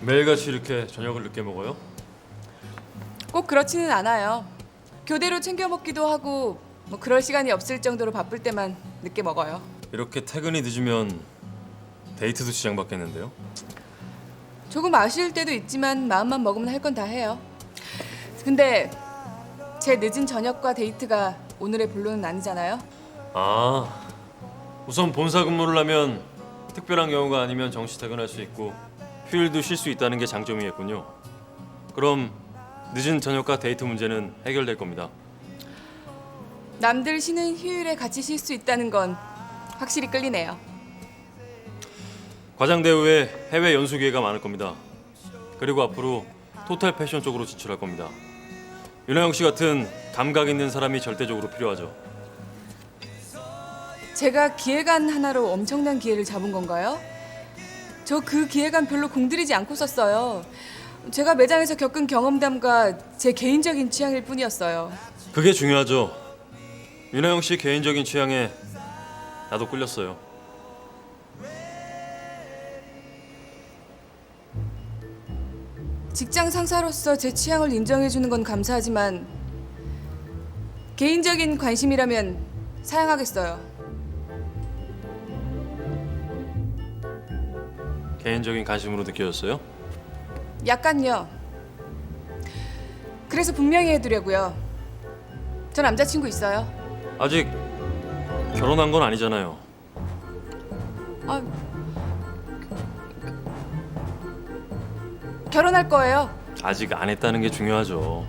매일같이 이렇게 저녁을 늦게 먹어요? 꼭 그렇지는 않아요. 교대로 챙겨 먹기도 하고 뭐 그럴 시간이 없을 정도로 바쁠 때만 늦게 먹어요. 이렇게 퇴근이 늦으면 데이트도 지장받겠는데요? 조금 아쉬울 때도 있지만 마음만 먹으면 할 건 다 해요. 근데 제 늦은 저녁과 데이트가 오늘의 본론은 아니잖아요. 아, 우선 본사 근무를 하면 특별한 경우가 아니면 정시 퇴근할 수 있고 휴일도 쉴 수 있다는 게 장점이겠군요. 그럼 늦은 저녁과 데이트 문제는 해결될 겁니다. 남들 쉬는 휴일에 같이 쉴 수 있다는 건 확실히 끌리네요. 과장대 후에 해외 연수 기회가 많을 겁니다. 그리고 앞으로 토탈 패션 쪽으로 진출할 겁니다. 윤하영 씨 같은 감각 있는 사람이 절대적으로 필요하죠. 제가 기획안 하나로 엄청난 기회를 잡은 건가요? 저 그 기획안 별로 공들이지 않고 썼어요. 제가 매장에서 겪은 경험담과 제 개인적인 취향일 뿐이었어요. 그게 중요하죠. 윤하영 씨 개인적인 취향에 나도 끌렸어요. 직장 상사로서 제 취향을 인정해 주는 건 감사하지만 개인적인 관심이라면 사양하겠어요. 개인적인 관심으로 느껴졌어요? 약간요. 그래서 분명히 해두려고요. 저 남자친구 있어요. 아직 결혼한 건 아니잖아요. 아, 결혼할 거예요. 아직 안 했다는 게 중요하죠.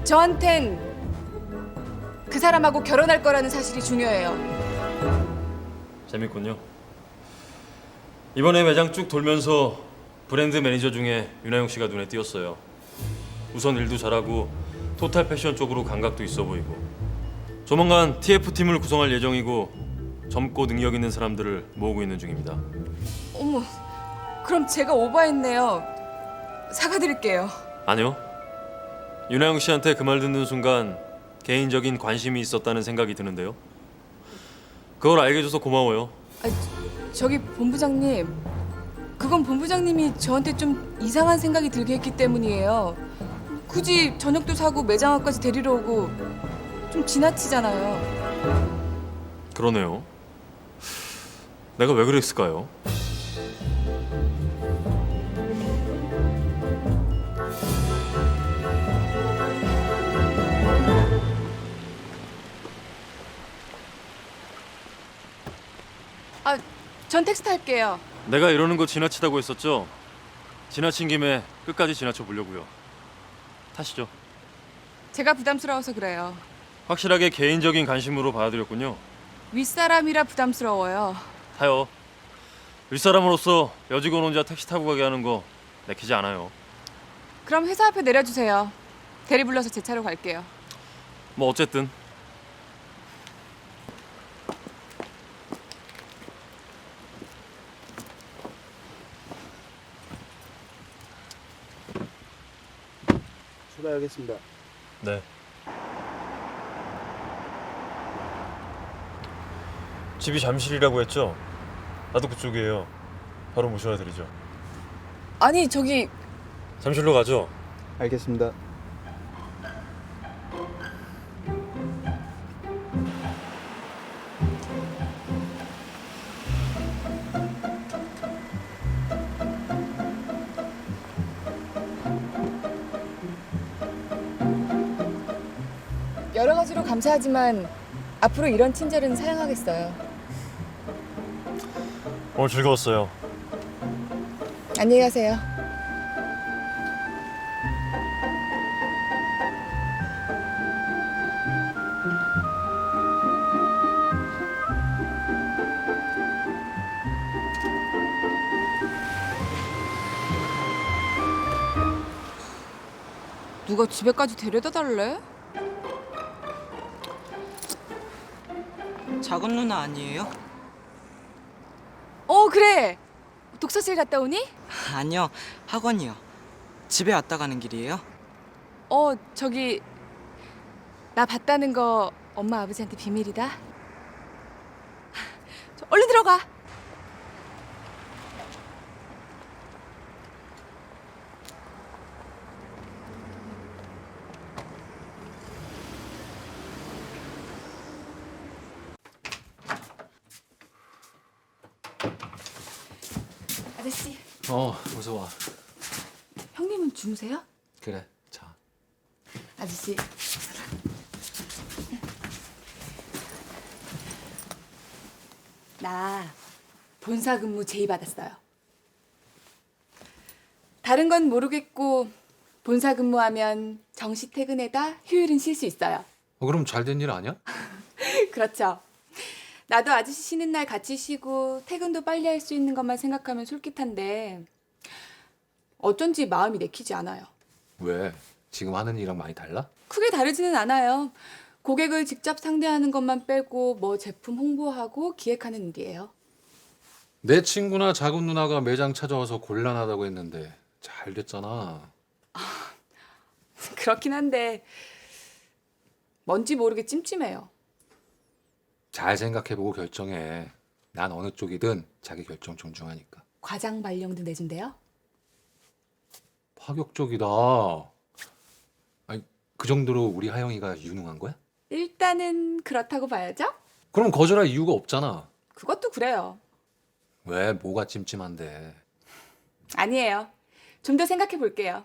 저한텐 그 사람하고 결혼할 거라는 사실이 중요해요. 재밌군요. 이번에 매장 쭉 돌면서 브랜드 매니저 중에 윤하영 씨가 눈에 띄었어요. 우선 일도 잘하고 토탈 패션 쪽으로 감각도 있어 보이고 조만간 TF팀을 구성할 예정이고 젊고 능력 있는 사람들을 모으고 있는 중입니다. 어머, 그럼 제가 오버했네요. 사과드릴게요. 아니요. 윤하영 씨한테 그 말 듣는 순간 개인적인 관심이 있었다는 생각이 드는데요. 그걸 알게 해줘서 고마워요. 아, 저기 본부장님, 그건 본부장님이 저한테 좀 이상한 생각이 들게 했기 때문이에요. 굳이 저녁도 사고 매장 앞까지 데리러 오고 좀 지나치잖아요. 그러네요. 내가 왜 그랬을까요? 아, 전 택시 탈게요. 내가 이러는 거 지나치다고 했었죠? 지나친 김에 끝까지 지나쳐 보려고요. 타시죠. 제가 부담스러워서 그래요. 확실하게 개인적인 관심으로 받아들였군요. 윗사람이라 부담스러워요. 타요. 윗사람으로서 여직원 혼자 택시 타고 가게 하는 거 내키지 않아요. 그럼 회사 앞에 내려주세요. 대리 불러서 제 차로 갈게요. 뭐 어쨌든 출발하겠습니다. 네. 집이 잠실이라고 했죠? 나도 그쪽이에요. 바로 모셔다 드리죠. 아니, 저기 잠실로 가죠? 알겠습니다. 여러 가지로 감사하지만 앞으로 이런 친절은 사양하겠어요. 오늘 즐거웠어요. 안녕히 가세요. 누가 집에까지 데려다 달래? 작은 누나 아니에요? 그래. 독서실 갔다 오니? 아니요, 학원이요. 집에 왔다 가는 길이에요? 저기 나 봤다는 거 엄마 아버지한테 비밀이다. 얼른 들어가. 아저씨, 어서 와. 형님은 주무세요? 그래, 자. 아저씨. 나 본사 근무 제의 받았어요. 다른 건 모르겠고 본사 근무하면 정시 퇴근에다 휴일은 쉴 수 있어요. 그럼 잘 된 일 아니야? 그렇죠. 나도 아저씨 쉬는 날 같이 쉬고 퇴근도 빨리 할 수 있는 것만 생각하면 솔깃한데 어쩐지 마음이 내키지 않아요. 왜? 지금 하는 일이랑 많이 달라? 크게 다르지는 않아요. 고객을 직접 상대하는 것만 빼고 뭐 제품 홍보하고 기획하는 일이에요. 내 친구나 작은 누나가 매장 찾아와서 곤란하다고 했는데 잘 됐잖아. 그렇긴 한데 뭔지 모르게 찜찜해요. 잘 생각해보고 결정해. 난 어느 쪽이든 자기 결정 존중하니까. 과장 발령도 내준대요. 파격적이다. 아니, 그 정도로 우리 하영이가 유능한 거야? 일단은 그렇다고 봐야죠. 그럼 거절할 이유가 없잖아. 그것도 그래요. 왜? 뭐가 찜찜한데? 아니에요. 좀 더 생각해 볼게요.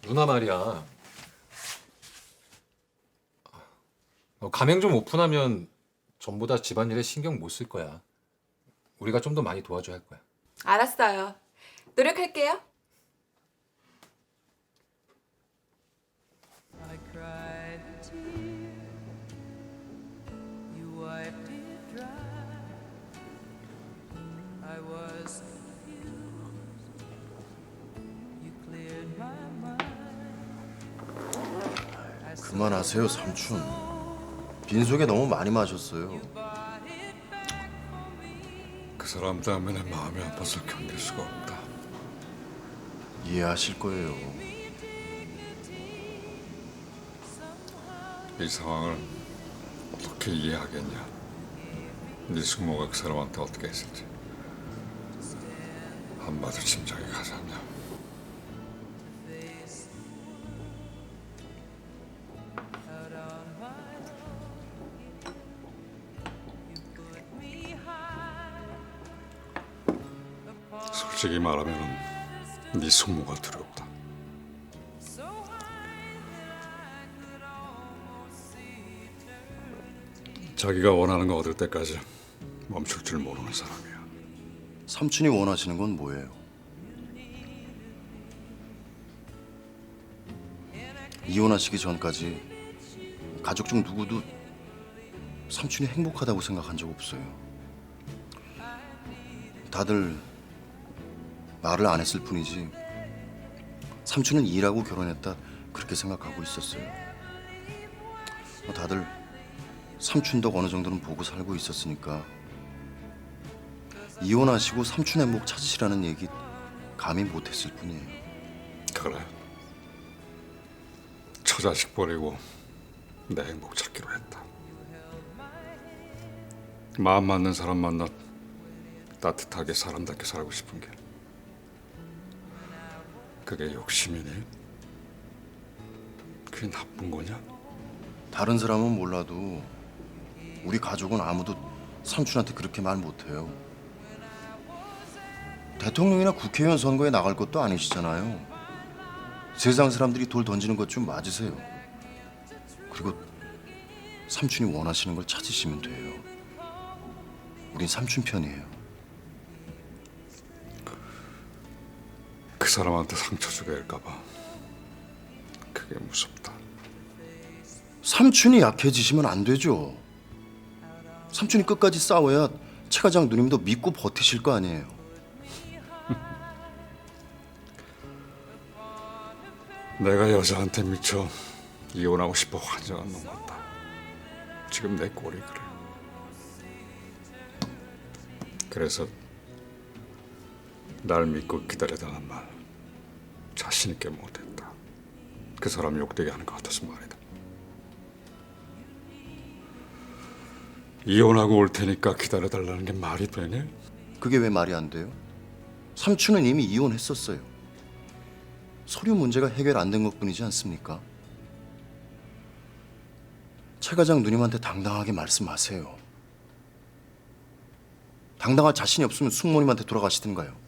누나 말이야. 가맹점 오픈하면 전부 다 집안일에 신경 못 쓸 거야. 우리가 좀 더 많이 도와줘야 할 거야. 알았어요. 노력할게요. I cried a tear, you wiped it dry. I was confused, you cleared my mind. I saw 그만하세요, 삼촌. 빈속에 너무 많이 마셨어요. 그 사람 때문에 마음이 아파서 견딜 수가 없다. 이해하실 거예요. 이 상황을 어떻게 이해하겠냐? 네 숙모가 그 사람한테 어떻게 했을지 안 봐도 짐작이 가지 않냐? 솔직히 말하면 네 숙모가 두렵다. 자기가 원하는 거 얻을 때까지 멈출 줄 모르는 사람이야. 삼촌이 원하시는 건 뭐예요? 이혼하시기 전까지 가족 중 누구도 삼촌이 행복하다고 생각한 적 없어요. 다들 말을 안 했을 뿐이지 삼촌은 일하고 결혼했다 그렇게 생각하고 있었어요. 다들 삼촌도 어느 정도는 보고 살고 있었으니까 이혼하시고 삼촌 행복 찾으시라는 얘기 감히 못했을 뿐이에요. 그래. 처자식 버리고 내 행복 찾기로 했다. 마음 맞는 사람 만나 따뜻하게 사람답게 살고 싶은 게 그게 욕심이니? 그게 나쁜 거냐? 다른 사람은 몰라도 우리 가족은 아무도 삼촌한테 그렇게 말 못해요. 대통령이나 국회의원 선거에 나갈 것도 아니시잖아요. 세상 사람들이 돌 던지는 것 좀 맞으세요. 그리고 삼촌이 원하시는 걸 찾으시면 돼요. 우린 삼촌 편이에요. 그 사람한테 상처 주게 할까봐 그게 무섭다. 삼촌이 약해지시면 안 되죠. 삼촌이 끝까지 싸워야 최 과장 누님도 믿고 버티실 거 아니에요. 내가 여자한테 미쳐 이혼하고 싶어 환장한 놈 같다. 지금 내 꼴이 그래. 그래서 날 믿고 기다려달란 말 자신 있게 못했다. 그 사람 욕되게 하는 것 같아서 말이다. 이혼하고 올 테니까 기다려달라는 게 말이 되니? 그게 왜 말이 안 돼요? 삼촌은 이미 이혼했었어요. 서류 문제가 해결 안 된 것뿐이지 않습니까? 최 과장 누님한테 당당하게 말씀하세요. 당당할 자신이 없으면 숙모님한테 돌아가시든가요.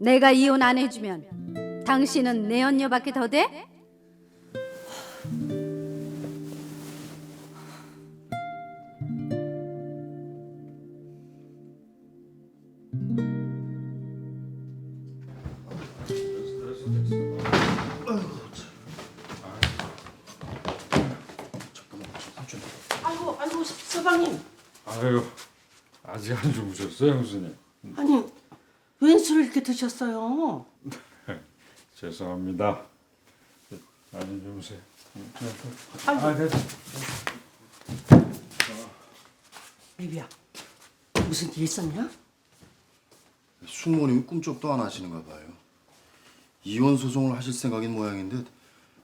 내가 이혼 안 해주면 당신은 내 언녀밖에 더 돼? 아이고, 서방님. 아유, 아직 안 주무셨어요, 형수님? 아니, 웬 술을 이렇게 드셨어요? 죄송합니다. 많이 주무세요. 아이고. 아, 됐어. 리비야, 무슨 일 있었냐? 숙모님이 꿈쩍도 안 하시는가 봐요. 이혼 소송을 하실 생각인 모양인데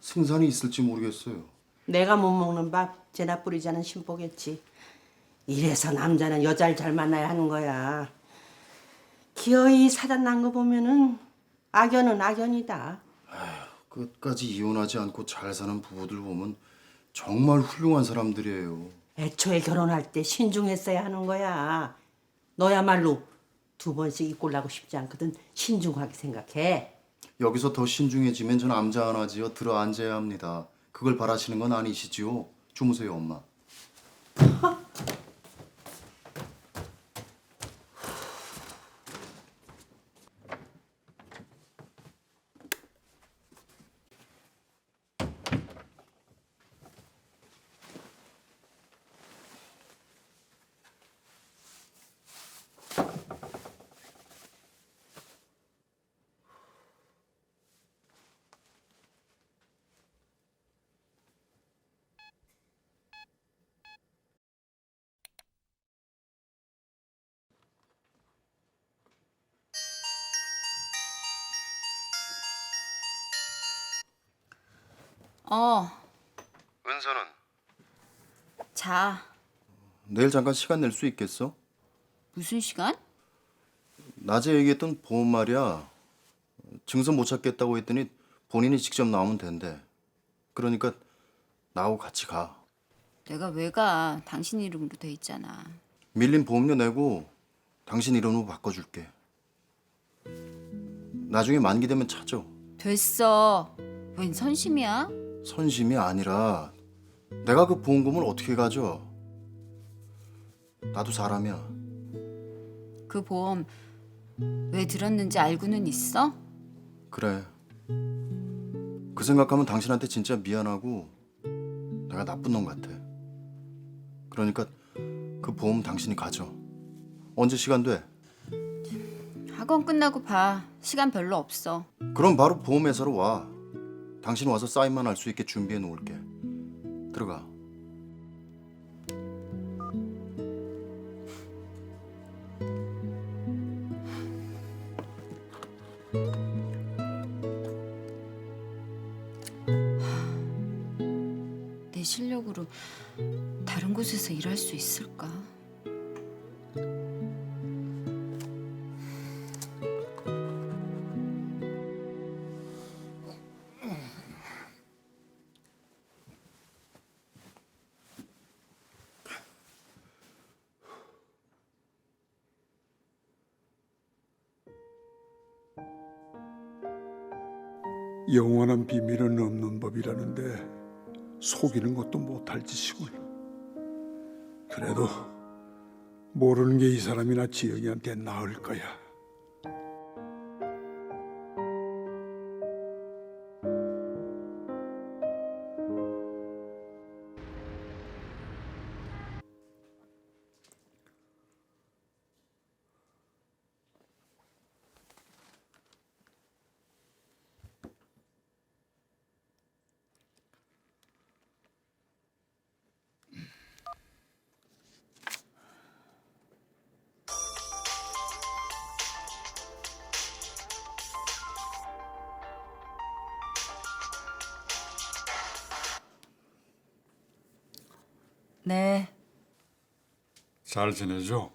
승산이 있을지 모르겠어요. 내가 못 먹는 밥 제나 뿌리자는 심보겠지. 이래서 남자는 여자를 잘 만나야 하는 거야. 기어이 사단 난 거 보면은 악연은 악연이다. 끝까지 이혼하지 않고 잘 사는 부부들 보면 정말 훌륭한 사람들이에요. 애초에 결혼할 때 신중했어야 하는 거야. 너야말로 2번씩 이 꼴 나고 싶지 않거든. 신중하게 생각해. 여기서 더 신중해지면 전 암자 안 하지요. 들어 앉아야 합니다. 그걸 바라시는 건 아니시지요? 주무세요, 엄마. 은서는? 자, 내일 잠깐 시간 낼 수 있겠어? 무슨 시간? 낮에 얘기했던 보험 말이야. 증서 못 찾겠다고 했더니 본인이 직접 나오면 된대. 그러니까 나하고 같이 가. 내가 왜 가? 당신 이름으로 돼 있잖아. 밀린 보험료 내고 당신 이름으로 바꿔줄게. 나중에 만기 되면 찾아. 됐어. 웬 선심이야? 선심이 아니라 내가 그 보험금을 어떻게 가져? 나도 사람이야. 그 보험 왜 들었는지 알고는 있어? 그래. 그 생각하면 당신한테 진짜 미안하고 내가 나쁜 놈 같아. 그러니까 그 보험 당신이 가져. 언제 시간 돼? 학원 끝나고 봐. 시간 별로 없어. 그럼 바로 보험회사로 와. 당신 와서 사인만 할 수 있게 준비해 놓을게. 들어가. 내 실력으로 다른 곳에서 일할 수 있을까? 영원한 비밀은 없는 법이라는데 속이는 것도 못할 짓이군. 그래도 모르는 게 이 사람이나 지영이한테 나을 거야. 네, 잘 지내죠?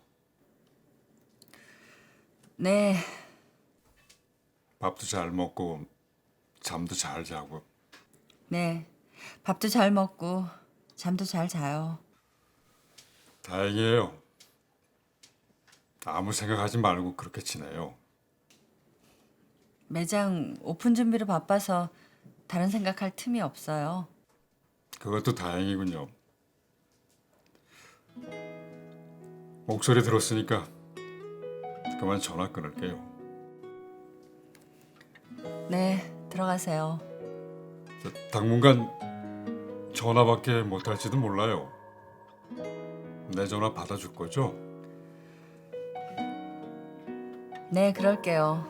네, 밥도 잘 먹고 잠도 잘 자고. 네. 밥도 잘 먹고 잠도 잘 자요. 다행이에요. 아무 생각하지 말고 그렇게 지내요. 매장 오픈 준비로 바빠서 다른 생각할 틈이 없어요. 그것도 다행이군요. 목소리 들었으니까 그만 전화 끊을게요. 네, 들어가세요. 당분간 전화밖에 못할지도 몰라요. 내 전화 받아줄 거죠? 네, 그럴게요.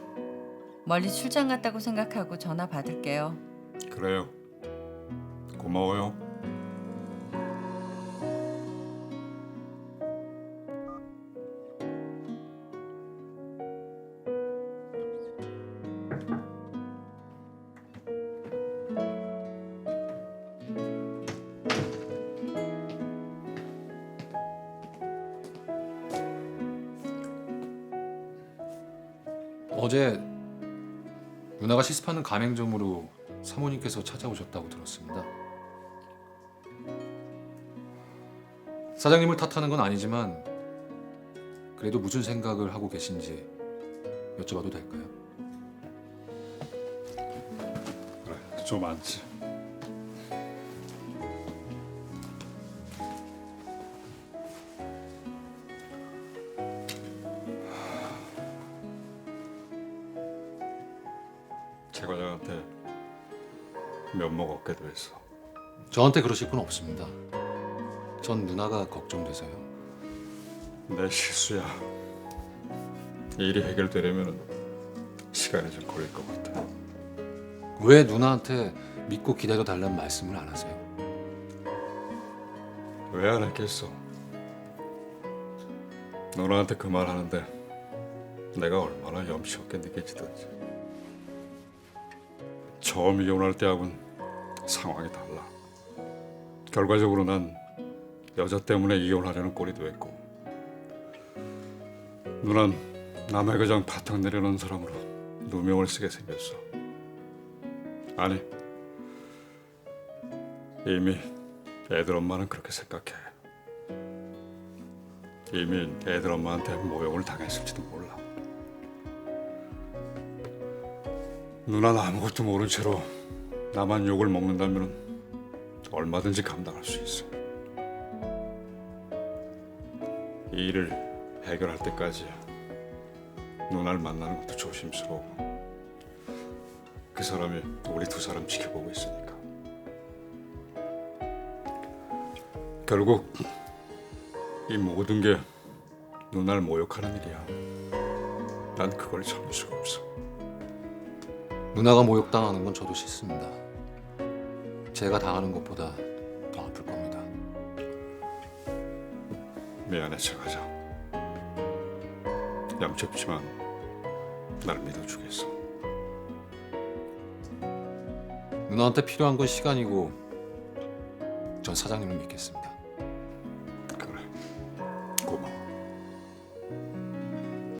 멀리 출장 갔다고 생각하고 전화 받을게요. 그래요. 고마워요. 어제 누나가 시습하는 가맹점으로 사모님께서 찾아오셨다고 들었습니다. 사장님을 탓하는 건 아니지만 그래도 무슨 생각을 하고 계신지 여쭤봐도 될까요? 그래, 좀 앉지. 최 과장한테 면목 얻게도 했어. 저한테 그러실 건 없습니다. 전 누나가 걱정돼서요. 내 실수야. 일이 해결되려면 시간이 좀 걸릴 것 같아. 왜 누나한테 믿고 기다려 달라는 말씀을 안 하세요? 왜 안 했겠어? 누나한테 그 말 하는데 내가 얼마나 염치 없게 느껴지던지. 처음 이혼할 때하고는 상황이 달라. 결과적으로 난 여자 때문에 이혼하려는 꼴이 됐고, 누난 남의 그장 바탕 내려놓은 사람으로 누명을 쓰게 생겼어. 아니, 이미 애들 엄마는 그렇게 생각해. 이미 애들 엄마한테 모욕을 당했을지도 몰라. 누나는 아무것도 모른 채로 나만 욕을 먹는다면 얼마든지 감당할 수 있어. 이 일을 해결할 때까지 누나를 만나는 것도 조심스러워. 그 사람이 우리 두 사람 지켜보고 있으니까. 결국 이 모든 게 누나를 모욕하는 일이야. 난 그걸 참을 수가 없어. 누나가 모욕당하는 건 저도 싫습니다. 제가 당하는 것보다 더 아플 겁니다. 미안해, 최 과장. 염치 없지만 날 믿어주겠어. 누나한테 필요한 건 시간이고 전 사장님을 믿겠습니다.